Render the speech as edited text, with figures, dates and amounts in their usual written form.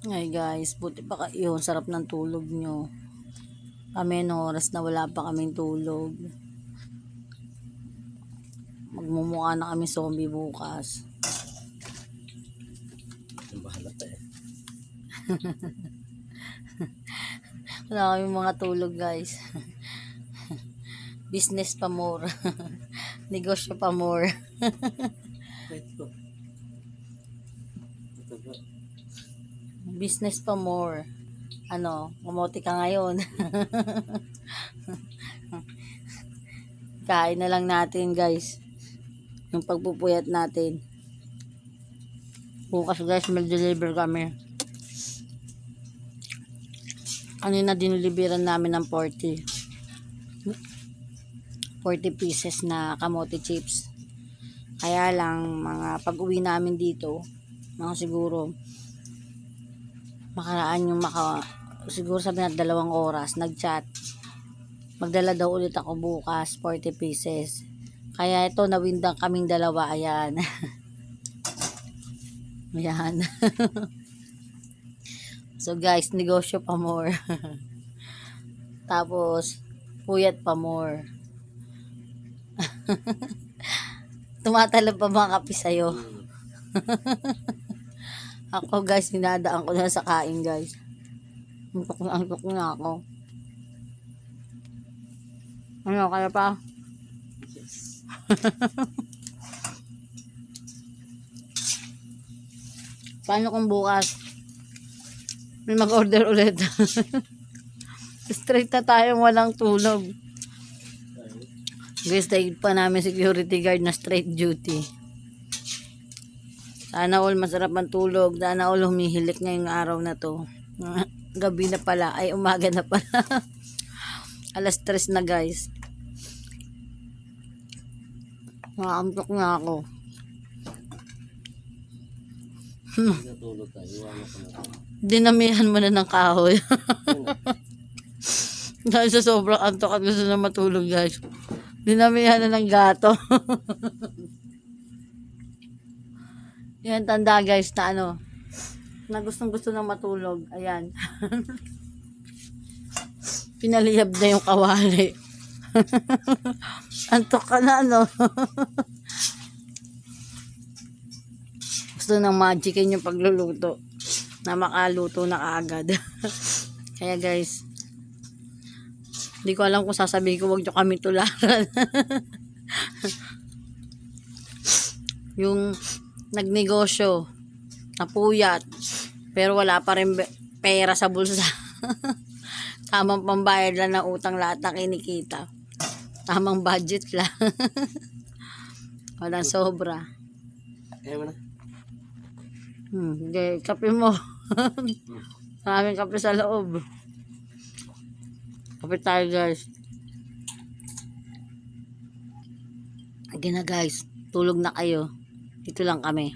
Ay guys, buti pa kayo. Sarap ng tulog nyo. Kami no oras na wala pa kaming tulog. Magmumukha na kami zombie bukas. Ang bahala pa eh. Wala kaming mga tulog guys. Business pa more. Negosyo pa more. Ito. Ito ba? Business pa more. Ano, kamote ka ngayon. Kain na lang natin guys. Yung pagpupuyat natin. Bukas guys, mag-deliver kami. Kanina diniliberan namin ng 40 pieces na kamote chips. Kaya lang, mga pag-uwi namin dito, mga siguro, makaraan yung siguro sabi na 2 oras, nag-chat. Magdala daw ulit ako bukas, 40 pieces. Kaya ito, nawindang kaming dalawa, ayan. Ayan. So guys, negosyo pa more. Tapos, puyat pa more. Tumatalab pa mga kape sa'yo. Ako guys, dinadaan ko na sa kain guys. Antok na ako. Ano, kaya pa? Yes. Paano kung bukas may mag-order ulit? Straight na tayong walang tulog. Guys, dahil pa namin security guard na straight duty. Sana all masarap ang tulog. Sana all humihilik ngayong araw na to. Gabi na pala. Ay, umaga na pala. Alas 3 na guys. Nakaantok na ako. Natulog tayo. Iwanan ko na tayo. Dinamihan mo na ng kahoy. Yun na. Dahil sa sobrang antok at gusto na matulog guys. Dinamihan na ng gato. Yan, tanda guys na ano, na gustong gusto na matulog. Ayan. Pinaliyab na yung kawali. Antok ka na ano. Gusto ng magicin yung pagluluto. Na makaluto na kaagad. Kaya guys, hindi ko alam kung sasabihin ko wag nyo kami tularan. Yung nagnegosyo, napuyat, pero wala pa rin pera sa bulsa. Tamang pambayad lang ng utang lahat na kinikita. Tamang budget lang. Walang sobra. Kaya mo na. Hindi, kape mo. Maraming kape sa loob. Kape tayo guys. Again na guys, tulog na kayo. Dito lang kami.